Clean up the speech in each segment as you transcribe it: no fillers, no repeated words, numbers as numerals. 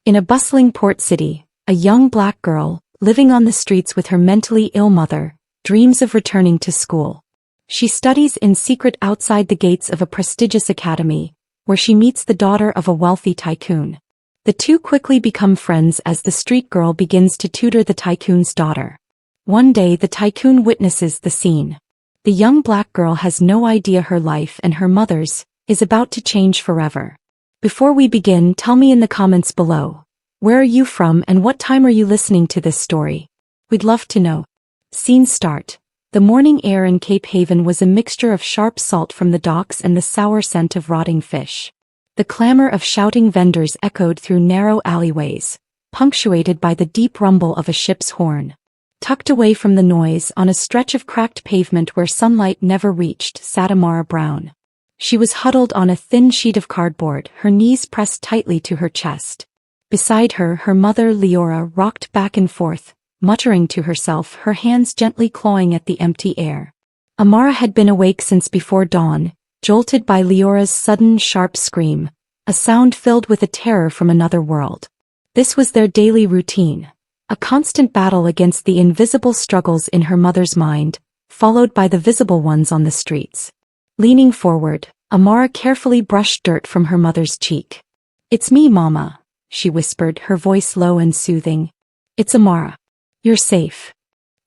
In a bustling port city, a young black girl, living on the streets with her mentally ill mother, dreams of returning to school. She studies in secret outside the gates of a prestigious academy, where she meets the daughter of a wealthy tycoon. The two quickly become friends as the street girl begins to tutor the tycoon's daughter. One day the tycoon witnesses the scene. The young black girl has no idea her life and her mother's is about to change forever. Before we begin, tell me in the comments below, where are you from and what time are you listening to this story? We'd love to know. Scene start. The morning air in Cape Haven was a mixture of sharp salt from the docks and the sour scent of rotting fish. The clamor of shouting vendors echoed through narrow alleyways, punctuated by the deep rumble of a ship's horn. Tucked away from the noise on a stretch of cracked pavement where sunlight never reached sat Amara Brown. She was huddled on a thin sheet of cardboard, her knees pressed tightly to her chest. Beside her, her mother Leora rocked back and forth, muttering to herself, her hands gently clawing at the empty air. Amara had been awake since before dawn, jolted by Leora's sudden sharp scream, a sound filled with a terror from another world. This was their daily routine. A constant battle against the invisible struggles in her mother's mind, followed by the visible ones on the streets. Leaning forward, Amara carefully brushed dirt from her mother's cheek. "It's me, Mama," she whispered, her voice low and soothing. "It's Amara. You're safe."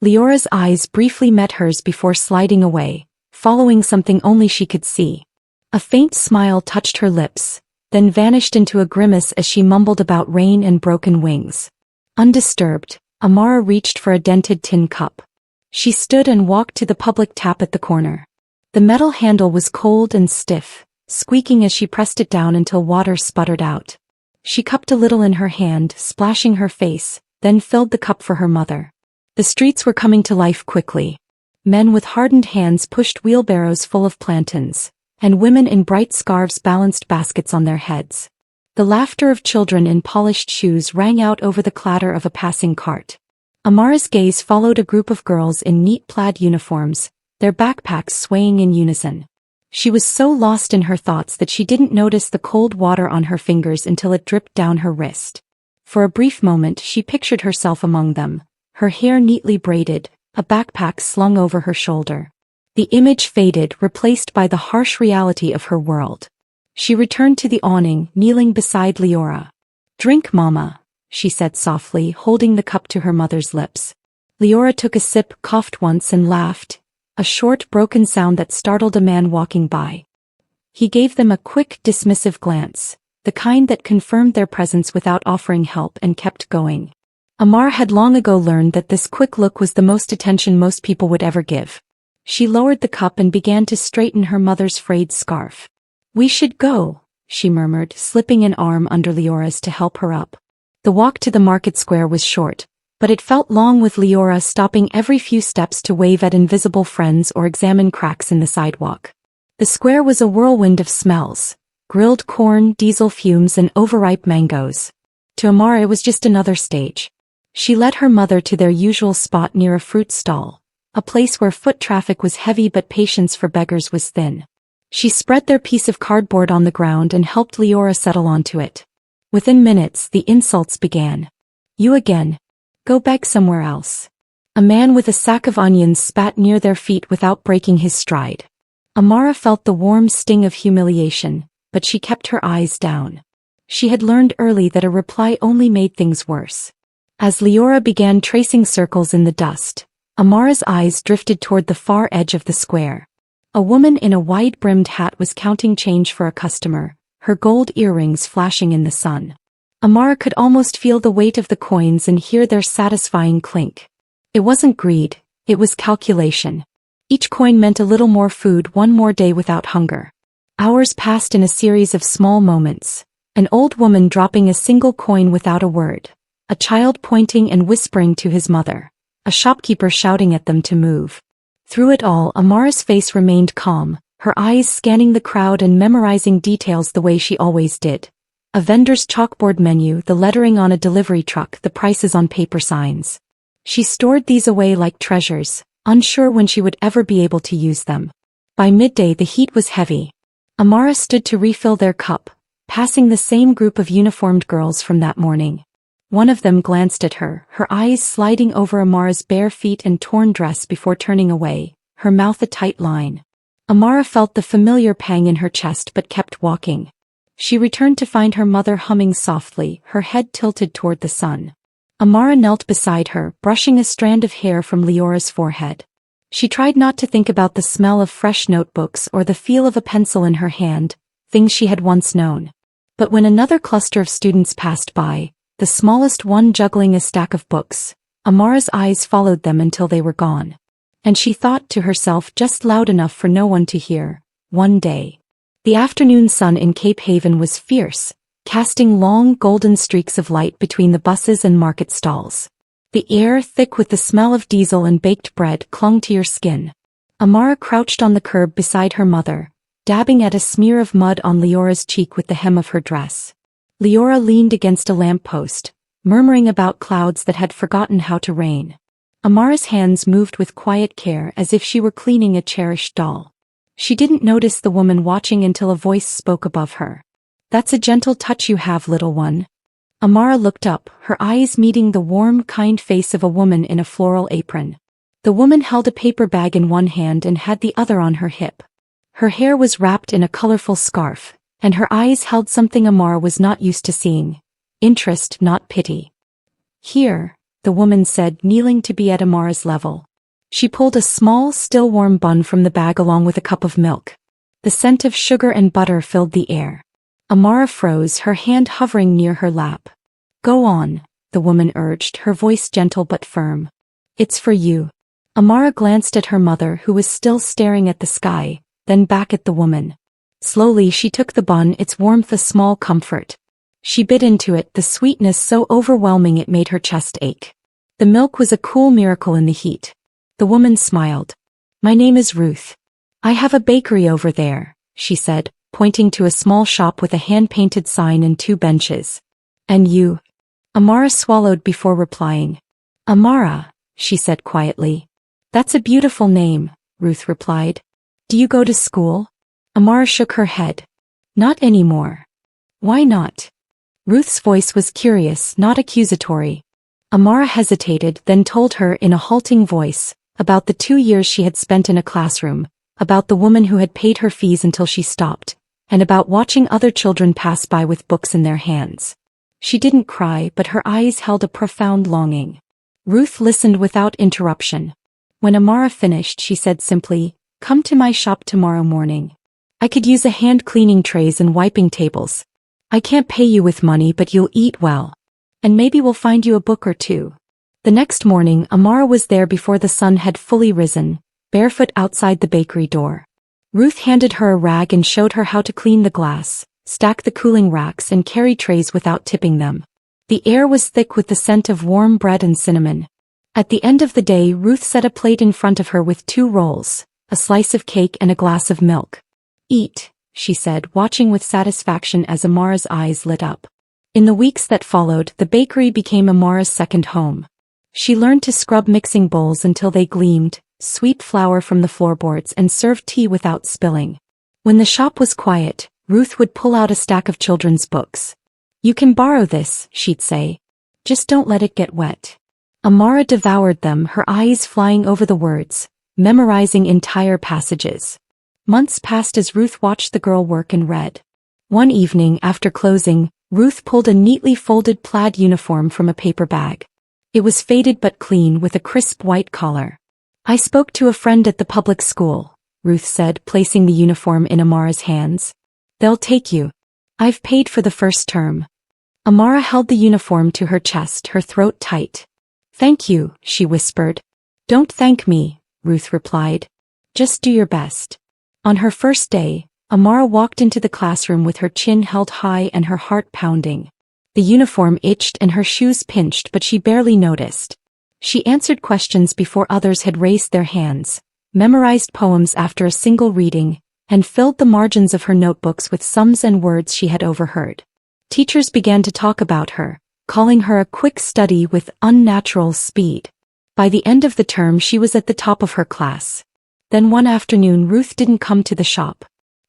Leora's eyes briefly met hers before sliding away, following something only she could see. A faint smile touched her lips, then vanished into a grimace as she mumbled about rain and broken wings. Undisturbed, Amara reached for a dented tin cup. She stood and walked to the public tap at the corner. The metal handle was cold and stiff, squeaking as she pressed it down until water sputtered out. She cupped a little in her hand, splashing her face, then filled the cup for her mother. The streets were coming to life quickly. Men with hardened hands pushed wheelbarrows full of plantains, and women in bright scarves balanced baskets on their heads. The laughter of children in polished shoes rang out over the clatter of a passing cart. Amara's gaze followed a group of girls in neat plaid uniforms, their backpacks swaying in unison. She was so lost in her thoughts that she didn't notice the cold water on her fingers until it dripped down her wrist. For a brief moment she pictured herself among them, her hair neatly braided, a backpack slung over her shoulder. The image faded, replaced by the harsh reality of her world. She returned to the awning, kneeling beside Leora. "Drink, Mama," she said softly, holding the cup to her mother's lips. Leora took a sip, coughed once and laughed, a short, broken sound that startled a man walking by. He gave them a quick, dismissive glance, the kind that confirmed their presence without offering help, and kept going. Amara had long ago learned that this quick look was the most attention most people would ever give. She lowered the cup and began to straighten her mother's frayed scarf. "We should go," she murmured, slipping an arm under Leora's to help her up. The walk to the market square was short, but it felt long, with Leora stopping every few steps to wave at invisible friends or examine cracks in the sidewalk. The square was a whirlwind of smells: grilled corn, diesel fumes, and overripe mangoes. To Amara it was just another stage. She led her mother to their usual spot near a fruit stall, a place where foot traffic was heavy but patience for beggars was thin. She spread their piece of cardboard on the ground and helped Leora settle onto it. Within minutes the insults began. "You again? Go beg somewhere else." A man with a sack of onions spat near their feet without breaking his stride. Amara felt the warm sting of humiliation, but she kept her eyes down. She had learned early that a reply only made things worse. As Leora began tracing circles in the dust, Amara's eyes drifted toward the far edge of the square. A woman in a wide-brimmed hat was counting change for a customer, her gold earrings flashing in the sun. Amara could almost feel the weight of the coins and hear their satisfying clink. It wasn't greed, it was calculation. Each coin meant a little more food, one more day without hunger. Hours passed in a series of small moments, an old woman dropping a single coin without a word, a child pointing and whispering to his mother, a shopkeeper shouting at them to move. Through it all, Amara's face remained calm, her eyes scanning the crowd and memorizing details the way she always did. A vendor's chalkboard menu, the lettering on a delivery truck, the prices on paper signs. She stored these away like treasures, unsure when she would ever be able to use them. By midday the heat was heavy. Amara stood to refill their cup, passing the same group of uniformed girls from that morning. One of them glanced at her, her eyes sliding over Amara's bare feet and torn dress before turning away, her mouth a tight line. Amara felt the familiar pang in her chest but kept walking. She returned to find her mother humming softly, her head tilted toward the sun. Amara knelt beside her, brushing a strand of hair from Leora's forehead. She tried not to think about the smell of fresh notebooks or the feel of a pencil in her hand, things she had once known. But when another cluster of students passed by, the smallest one juggling a stack of books, Amara's eyes followed them until they were gone. And she thought to herself just loud enough for no one to hear, one day. The afternoon sun in Cape Haven was fierce, casting long golden streaks of light between the buses and market stalls. The air, thick with the smell of diesel and baked bread, clung to your skin. Amara crouched on the curb beside her mother, dabbing at a smear of mud on Leora's cheek with the hem of her dress. Leora leaned against a lamppost, murmuring about clouds that had forgotten how to rain. Amara's hands moved with quiet care as if she were cleaning a cherished doll. She didn't notice the woman watching until a voice spoke above her. "That's a gentle touch you have, little one." Amara looked up, her eyes meeting the warm, kind face of a woman in a floral apron. The woman held a paper bag in one hand and had the other on her hip. Her hair was wrapped in a colorful scarf, and her eyes held something Amara was not used to seeing. Interest, not pity. "Here," the woman said, kneeling to be at Amara's level. She pulled a small, still warm bun from the bag along with a cup of milk. The scent of sugar and butter filled the air. Amara froze, her hand hovering near her lap. "Go on," the woman urged, her voice gentle but firm. "It's for you." Amara glanced at her mother, who was still staring at the sky, then back at the woman. Slowly she took the bun, its warmth a small comfort. She bit into it, the sweetness so overwhelming it made her chest ache. The milk was a cool miracle in the heat. The woman smiled. "My name is Ruth. I have a bakery over there," she said, pointing to a small shop with a hand-painted sign and 2 benches. "And you?" Amara swallowed before replying. "Amara," she said quietly. "That's a beautiful name," Ruth replied. "Do you go to school?" Amara shook her head. "Not anymore." "Why not?" Ruth's voice was curious, not accusatory. Amara hesitated, then told her in a halting voice, about the 2 years she had spent in a classroom, about the woman who had paid her fees until she stopped, and about watching other children pass by with books in their hands. She didn't cry, but her eyes held a profound longing. Ruth listened without interruption. When Amara finished, she said simply, "Come to my shop tomorrow morning. I could use a hand cleaning trays and wiping tables. I can't pay you with money, but you'll eat well. And maybe we'll find you a book or 2. The next morning, Amara was there before the sun had fully risen, barefoot outside the bakery door. Ruth handed her a rag and showed her how to clean the glass, stack the cooling racks and carry trays without tipping them. The air was thick with the scent of warm bread and cinnamon. At the end of the day, Ruth set a plate in front of her with 2 rolls, a slice of cake and a glass of milk. "Eat," she said, watching with satisfaction as Amara's eyes lit up. In the weeks that followed, the bakery became Amara's second home. She learned to scrub mixing bowls until they gleamed, sweep flour from the floorboards and serve tea without spilling. When the shop was quiet, Ruth would pull out a stack of children's books. "You can borrow this," she'd say. "Just don't let it get wet." Amara devoured them, her eyes flying over the words, memorizing entire passages. Months passed as Ruth watched the girl work and read. One evening, after closing, Ruth pulled a neatly folded plaid uniform from a paper bag. It was faded but clean with a crisp white collar. "I spoke to a friend at the public school," Ruth said, placing the uniform in Amara's hands. "They'll take you. I've paid for the first term." Amara held the uniform to her chest, her throat tight. "Thank you," she whispered. "Don't thank me," Ruth replied. "Just do your best." On her first day, Amara walked into the classroom with her chin held high and her heart pounding. The uniform itched and her shoes pinched, but she barely noticed. She answered questions before others had raised their hands, memorized poems after a single reading, and filled the margins of her notebooks with sums and words she had overheard. Teachers began to talk about her, calling her a quick study with unnatural speed. By the end of the term, she was at the top of her class. Then one afternoon, Ruth didn't come to the shop.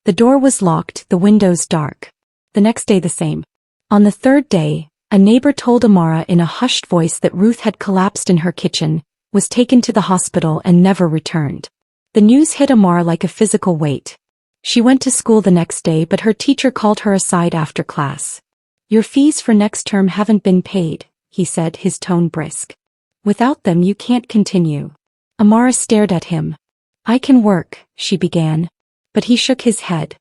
The door was locked, the windows dark. The next day the same. On the third day, a neighbor told Amara in a hushed voice that Ruth had collapsed in her kitchen, was taken to the hospital and never returned. The news hit Amara like a physical weight. She went to school the next day but her teacher called her aside after class. "Your fees for next term haven't been paid," he said, his tone brisk. "Without them you can't continue." Amara stared at him. "I can work," she began. But he shook his head.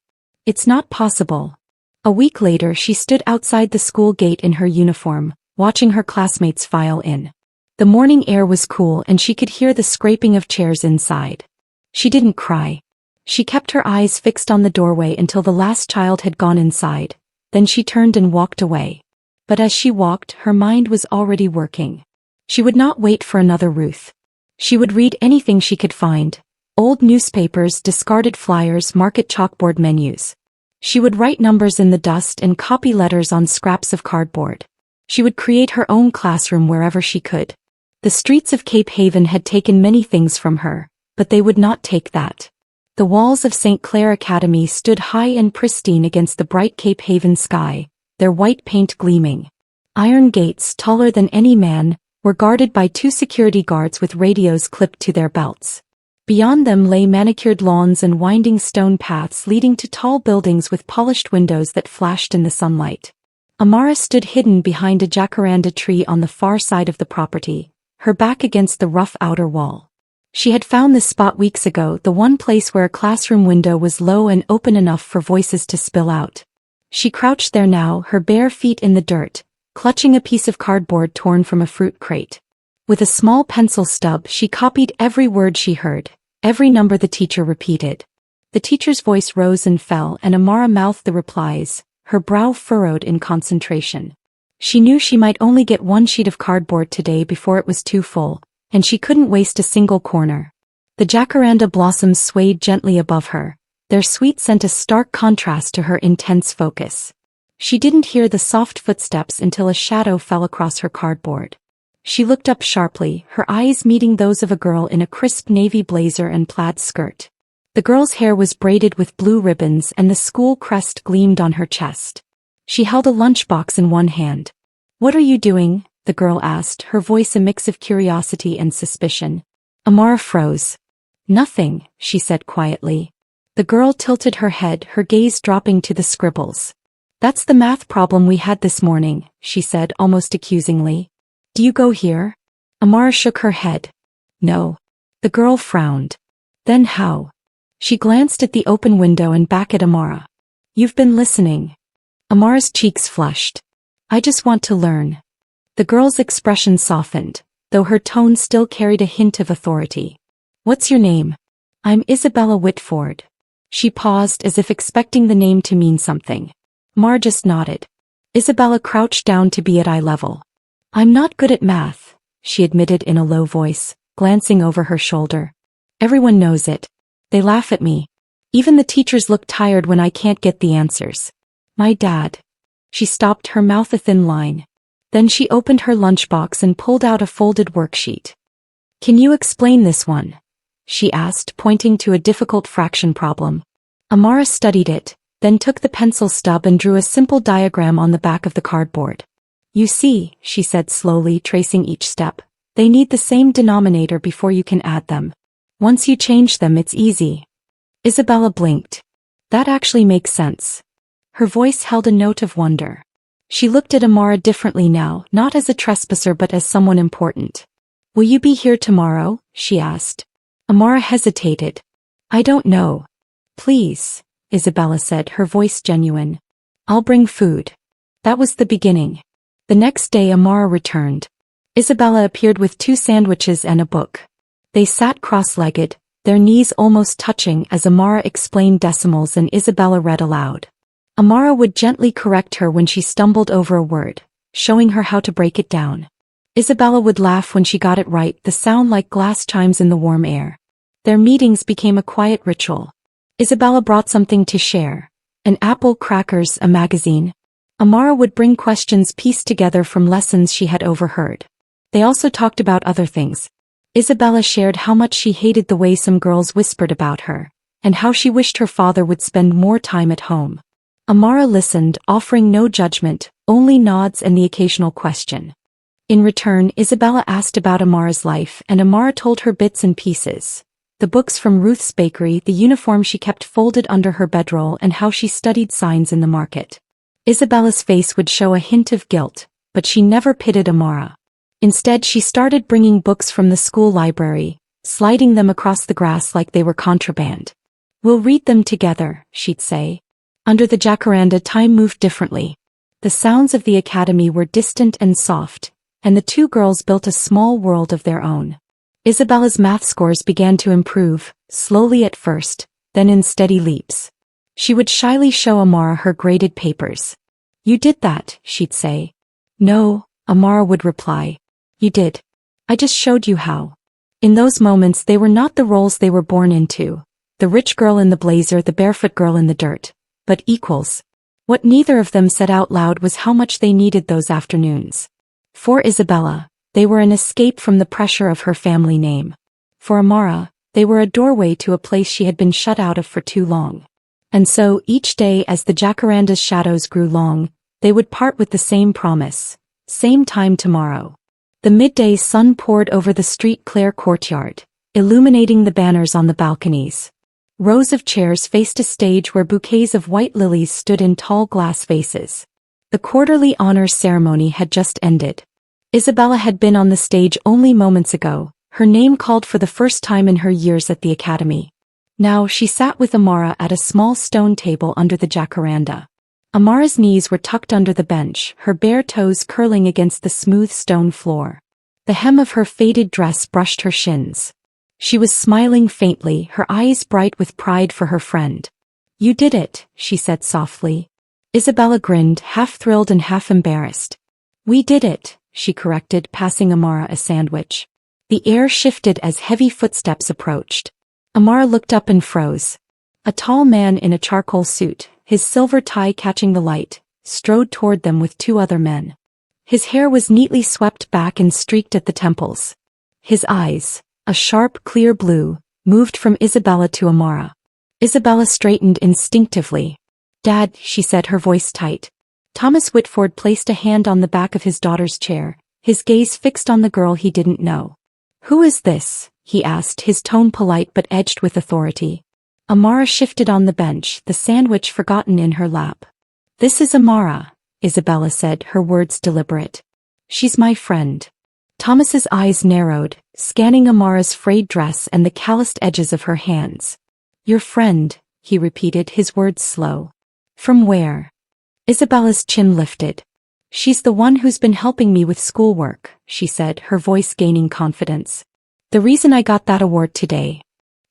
"It's not possible." A week later she stood outside the school gate in her uniform, watching her classmates file in. The morning air was cool and she could hear the scraping of chairs inside. She didn't cry. She kept her eyes fixed on the doorway until the last child had gone inside, then she turned and walked away. But as she walked, her mind was already working. She would not wait for another Ruth. She would read anything she could find: old newspapers, discarded flyers, market chalkboard menus. She would write numbers in the dust and copy letters on scraps of cardboard. She would create her own classroom wherever she could. The streets of Cape Haven had taken many things from her, but they would not take that. The walls of St. Clair Academy stood high and pristine against the bright Cape Haven sky, their white paint gleaming. Iron gates, taller than any man, were guarded by 2 security guards with radios clipped to their belts. Beyond them lay manicured lawns and winding stone paths leading to tall buildings with polished windows that flashed in the sunlight. Amara stood hidden behind a jacaranda tree on the far side of the property, her back against the rough outer wall. She had found this spot weeks ago, the one place where a classroom window was low and open enough for voices to spill out. She crouched there now, her bare feet in the dirt, clutching a piece of cardboard torn from a fruit crate. With a small pencil stub she copied every word she heard, every number the teacher repeated. The teacher's voice rose and fell and Amara mouthed the replies, her brow furrowed in concentration. She knew she might only get 1 sheet of cardboard today before it was too full, and she couldn't waste a single corner. The jacaranda blossoms swayed gently above her, their sweet scent a stark contrast to her intense focus. She didn't hear the soft footsteps until a shadow fell across her cardboard. She looked up sharply, her eyes meeting those of a girl in a crisp navy blazer and plaid skirt. The girl's hair was braided with blue ribbons and the school crest gleamed on her chest. She held a lunchbox in one hand. "What are you doing?" the girl asked, her voice a mix of curiosity and suspicion. Amara froze. "Nothing," she said quietly. The girl tilted her head, her gaze dropping to the scribbles. "That's the math problem we had this morning," she said almost accusingly. "Do you go here?" Amara shook her head. "No." The girl frowned. "Then how?" She glanced at the open window and back at Amara. "You've been listening." Amara's cheeks flushed. "I just want to learn." The girl's expression softened, though her tone still carried a hint of authority. "What's your name?" "I'm Isabella Whitford." She paused as if expecting the name to mean something. Amara just nodded. Isabella crouched down to be at eye level. "I'm not good at math," she admitted in a low voice, glancing over her shoulder. "Everyone knows it. They laugh at me. Even the teachers look tired when I can't get the answers. My dad." She stopped, her mouth a thin line. Then she opened her lunchbox and pulled out a folded worksheet. "Can you explain this one?" she asked, pointing to a difficult fraction problem. Amara studied it, then took the pencil stub and drew a simple diagram on the back of the cardboard. "You see," she said slowly, tracing each step, "they need the same denominator before you can add them. Once you change them, it's easy." Isabella blinked. "That actually makes sense." Her voice held a note of wonder. She looked at Amara differently now, not as a trespasser but as someone important. "Will you be here tomorrow?" she asked. Amara hesitated. "I don't know." "Please," Isabella said, her voice genuine. "I'll bring food." That was the beginning. The next day Amara returned. Isabella appeared with 2 sandwiches and a book. They sat cross-legged, their knees almost touching as Amara explained decimals and Isabella read aloud. Amara would gently correct her when she stumbled over a word, showing her how to break it down. Isabella would laugh when she got it right, the sound like glass chimes in the warm air. Their meetings became a quiet ritual. Isabella brought something to share: an apple, crackers, a magazine. Amara would bring questions pieced together from lessons she had overheard. They also talked about other things. Isabella shared how much she hated the way some girls whispered about her, and how she wished her father would spend more time at home. Amara listened, offering no judgment, only nods and the occasional question. In return, Isabella asked about Amara's life, and Amara told her bits and pieces. The books from Ruth's bakery, the uniform she kept folded under her bedroll, and how she studied signs in the market. Isabella's face would show a hint of guilt, but she never pitied Amara. Instead, she started bringing books from the school library, sliding them across the grass like they were contraband. "We'll read them together," she'd say. Under the Jacaranda, time moved differently. The sounds of the academy were distant and soft, and the two girls built a small world of their own. Isabella's math scores began to improve, slowly at first, then in steady leaps. She would shyly show Amara her graded papers. "You did that," she'd say. "No," Amara would reply. "You did. I just showed you how." In those moments, they were not the roles they were born into, the rich girl in the blazer, the barefoot girl in the dirt, but equals. What neither of them said out loud was how much they needed those afternoons. For Isabella, they were an escape from the pressure of her family name. For Amara, they were a doorway to a place she had been shut out of for too long. And so, each day as the Jacaranda's shadows grew long, they would part with the same promise. Same time tomorrow. The midday sun poured over the Street Clare courtyard, illuminating the banners on the balconies. Rows of chairs faced a stage where bouquets of white lilies stood in tall glass vases. The quarterly honors ceremony had just ended. Isabella had been on the stage only moments ago, her name called for the first time in her years at the academy. Now she sat with Amara at a small stone table under the Jacaranda. Amara's knees were tucked under the bench, her bare toes curling against the smooth stone floor. The hem of her faded dress brushed her shins. She was smiling faintly, her eyes bright with pride for her friend. "You did it," she said softly. Isabella grinned, half thrilled and half embarrassed. "We did it," she corrected, passing Amara a sandwich. The air shifted as heavy footsteps approached. Amara looked up and froze. A tall man in a charcoal suit, his silver tie catching the light, strode toward them with two other men. His hair was neatly swept back and streaked at the temples. His eyes, a sharp, clear blue, moved from Isabella to Amara. Isabella straightened instinctively. "Dad," she said, her voice tight. Thomas Whitford placed a hand on the back of his daughter's chair, his gaze fixed on the girl he didn't know. "Who is this?" he asked, his tone polite but edged with authority. Amara shifted on the bench, the sandwich forgotten in her lap. "This is Amara," Isabella said, her words deliberate. "She's my friend." Thomas's eyes narrowed, scanning Amara's frayed dress and the calloused edges of her hands. "Your friend," he repeated, his words slow. "From where?" Isabella's chin lifted. "She's the one who's been helping me with schoolwork," she said, her voice gaining confidence. "The reason I got that award today."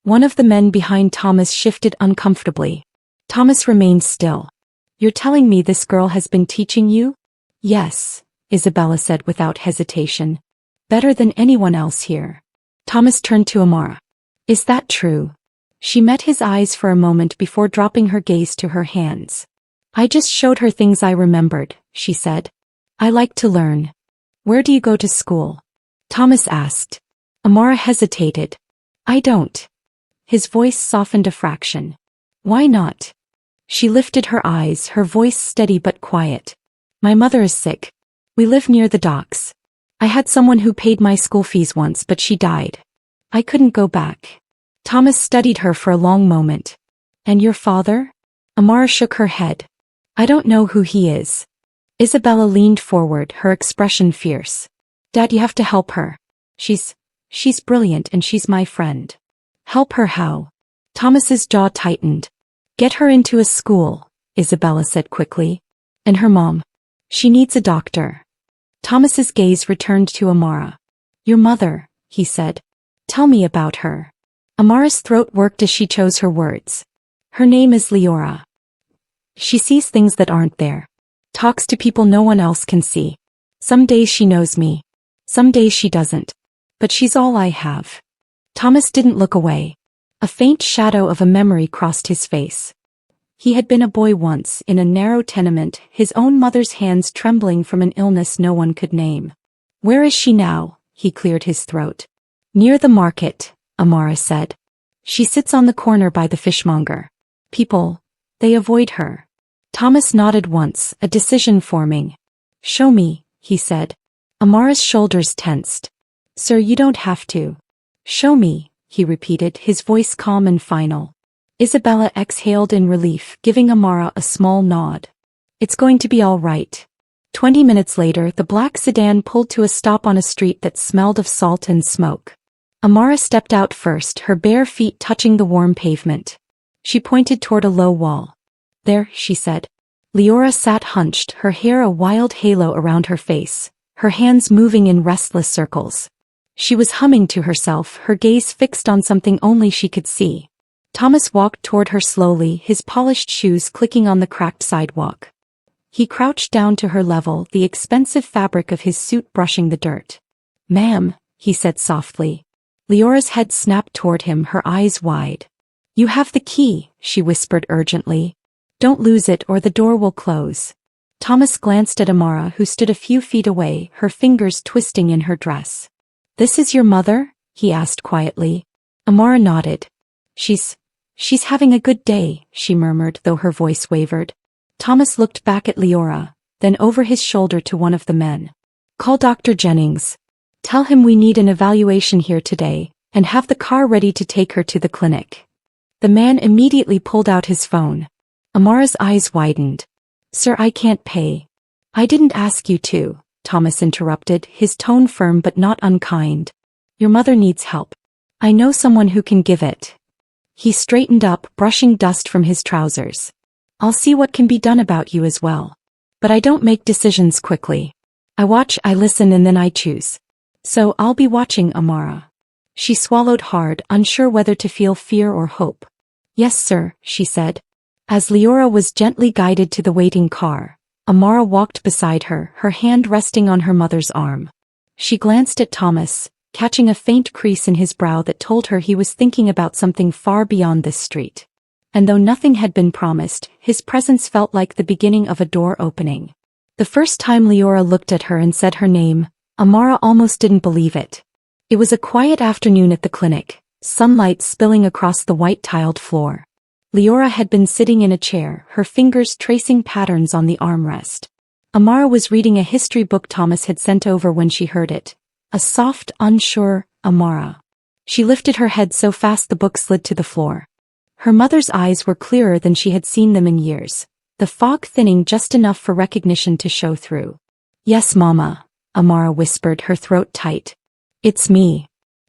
One of the men behind Thomas shifted uncomfortably. Thomas remained still. "You're telling me this girl has been teaching you?" "Yes," Isabella said without hesitation. "Better than anyone else here." Thomas turned to Amara. "Is that true?" She met his eyes for a moment before dropping her gaze to her hands. "I just showed her things I remembered," she said. "I like to learn." "Where do you go to school?" Thomas asked. Amara hesitated. "I don't." His voice softened a fraction. "Why not?" She lifted her eyes, her voice steady but quiet. "My mother is sick. We live near the docks. I had someone who paid my school fees once, but she died. I couldn't go back." Thomas studied her for a long moment. "And your father?" Amara shook her head. "I don't know who he is." Isabella leaned forward, her expression fierce. "Dad, you have to help her. She's brilliant and she's my friend." "Help her how?" Thomas's jaw tightened. "Get her into a school," Isabella said quickly. "And her mom. She needs a doctor." Thomas's gaze returned to Amara. "Your mother," he said. "Tell me about her." Amara's throat worked as she chose her words. "Her name is Leora. She sees things that aren't there. Talks to people no one else can see. Some days she knows me. Some days she doesn't. But she's all I have." Thomas didn't look away. A faint shadow of a memory crossed his face. He had been a boy once, in a narrow tenement, his own mother's hands trembling from an illness no one could name. "Where is she now?" He cleared his throat. "Near the market," Amara said. "She sits on the corner by the fishmonger. People, they avoid her. Thomas nodded once, a decision forming. "Show me," he said. Amara's shoulders tensed. "Sir, you don't have to." "Show me," he repeated, his voice calm and final. Isabella exhaled in relief, giving Amara a small nod. "It's going to be all right." 20 minutes later, the black sedan pulled to a stop on a street that smelled of salt and smoke. Amara stepped out first, her bare feet touching the warm pavement. She pointed toward a low wall. "There," she said. Leora sat hunched, her hair a wild halo around her face, her hands moving in restless circles. She was humming to herself, her gaze fixed on something only she could see. Thomas walked toward her slowly, his polished shoes clicking on the cracked sidewalk. He crouched down to her level, the expensive fabric of his suit brushing the dirt. "Ma'am," he said softly. Leora's head snapped toward him, her eyes wide. "You have the key," she whispered urgently. "Don't lose it or the door will close." Thomas glanced at Amara, who stood a few feet away, her fingers twisting in her dress. "This is your mother?" he asked quietly. Amara nodded. She's having a good day," she murmured, though her voice wavered. Thomas looked back at Leora, then over his shoulder to one of the men. "Call Dr. Jennings. Tell him we need an evaluation here today, and have the car ready to take her to the clinic." The man immediately pulled out his phone. Amara's eyes widened. "Sir, I can't pay." "I didn't ask you to," Thomas interrupted, his tone firm but not unkind. "Your mother needs help. I know someone who can give it." He straightened up, brushing dust from his trousers. "I'll see what can be done about you as well. But I don't make decisions quickly. I watch, I listen, and then I choose. So I'll be watching, Amara." She swallowed hard, unsure whether to feel fear or hope. "Yes, sir," she said. As Leora was gently guided to the waiting car, Amara walked beside her, her hand resting on her mother's arm. She glanced at Thomas, catching a faint crease in his brow that told her he was thinking about something far beyond this street. And though nothing had been promised, his presence felt like the beginning of a door opening. The first time Leora looked at her and said her name, Amara almost didn't believe it. It was a quiet afternoon at the clinic, sunlight spilling across the white-tiled floor. Leora had been sitting in a chair, her fingers tracing patterns on the armrest. Amara was reading a history book Thomas had sent over when she heard it. A soft, unsure, "Amara." She lifted her head so fast the book slid to the floor. Her mother's eyes were clearer than she had seen them in years, the fog thinning just enough for recognition to show through. "Yes, Mama," Amara whispered, her throat tight. "It's me."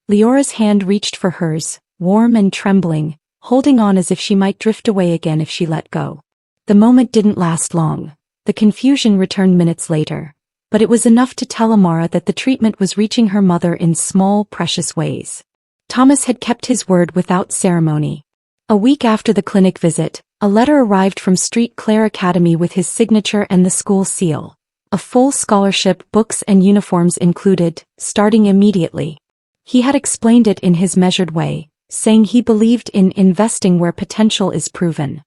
Leora's hand reached for hers, warm and trembling, holding on as if she might drift away again if she let go. The moment didn't last long. The confusion returned minutes later. But it was enough to tell Amara that the treatment was reaching her mother in small, precious ways. Thomas had kept his word without ceremony. A week after the clinic visit, a letter arrived from Street Clare Academy with his signature and the school seal. A full scholarship, books and uniforms included, starting immediately. He had explained it in his measured way, saying he believed in investing where potential is proven.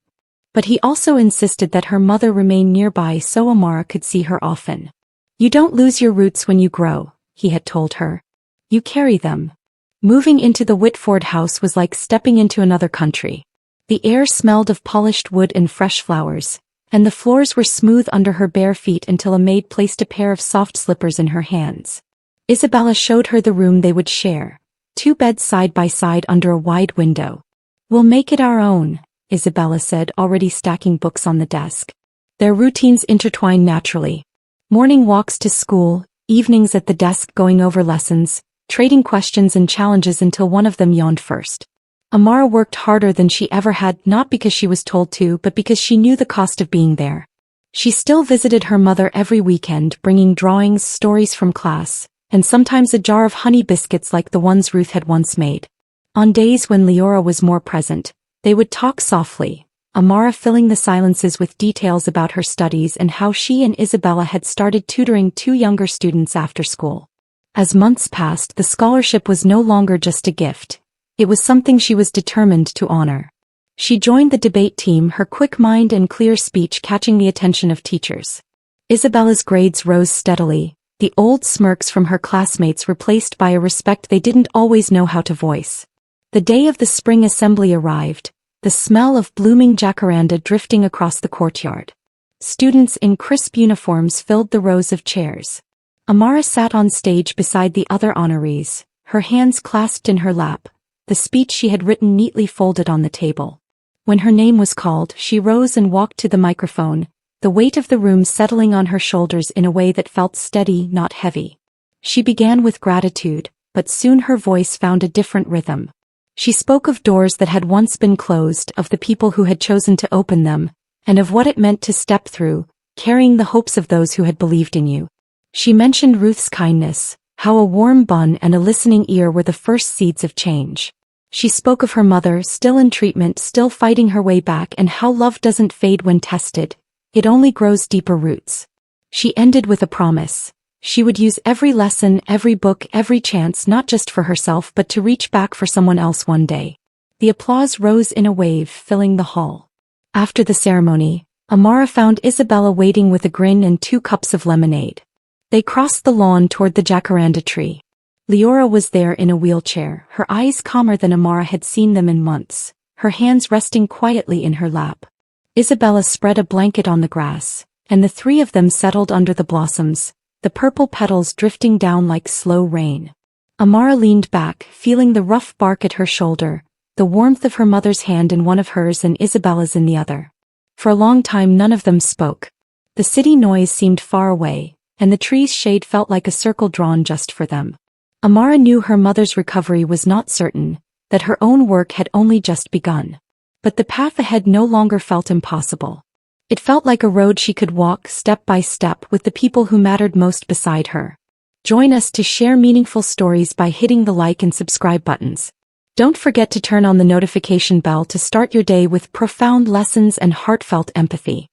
But he also insisted that her mother remain nearby so Amara could see her often. "You don't lose your roots when you grow," he had told her. "You carry them." Moving into the Whitford house was like stepping into another country. The air smelled of polished wood and fresh flowers, and the floors were smooth under her bare feet until a maid placed a pair of soft slippers in her hands. Isabella showed her the room they would share, 2 beds side by side under a wide window. "We'll make it our own," Isabella said, already stacking books on the desk. Their routines intertwined naturally. Morning walks to school, evenings at the desk going over lessons, trading questions and challenges until one of them yawned first. Amara worked harder than she ever had, not because she was told to, but because she knew the cost of being there. She still visited her mother every weekend, bringing drawings, stories from class, and sometimes a jar of honey biscuits like the ones Ruth had once made. On days when Leora was more present, they would talk softly, Amara filling the silences with details about her studies and how she and Isabella had started tutoring 2 younger students after school. As months passed, the scholarship was no longer just a gift. It was something she was determined to honor. She joined the debate team, her quick mind and clear speech catching the attention of teachers. Isabella's grades rose steadily, the old smirks from her classmates replaced by a respect they didn't always know how to voice. The day of the spring assembly arrived, the smell of blooming jacaranda drifting across the courtyard. Students in crisp uniforms filled the rows of chairs. Amara sat on stage beside the other honorees, her hands clasped in her lap, the speech she had written neatly folded on the table. When her name was called, she rose and walked to the microphone, the weight of the room settling on her shoulders in a way that felt steady, not heavy. She began with gratitude, but soon her voice found a different rhythm. She spoke of doors that had once been closed, of the people who had chosen to open them, and of what it meant to step through, carrying the hopes of those who had believed in you. She mentioned Ruth's kindness, how a warm bun and a listening ear were the first seeds of change. She spoke of her mother, still in treatment, still fighting her way back, and how love doesn't fade when tested, it only grows deeper roots. She ended with a promise. She would use every lesson, every book, every chance not just for herself but to reach back for someone else one day. The applause rose in a wave, filling the hall. After the ceremony, Amara found Isabella waiting with a grin and 2 cups of lemonade. They crossed the lawn toward the jacaranda tree. Leora was there in a wheelchair, her eyes calmer than Amara had seen them in months, her hands resting quietly in her lap. Isabella spread a blanket on the grass, and the 3 of them settled under the blossoms, the purple petals drifting down like slow rain. Amara leaned back, feeling the rough bark at her shoulder, the warmth of her mother's hand in one of hers and Isabella's in the other. For a long time none of them spoke. The city noise seemed far away, and the tree's shade felt like a circle drawn just for them. Amara knew her mother's recovery was not certain, that her own work had only just begun. But the path ahead no longer felt impossible. It felt like a road she could walk step by step with the people who mattered most beside her. Join us to share meaningful stories by hitting the like and subscribe buttons. Don't forget to turn on the notification bell to start your day with profound lessons and heartfelt empathy.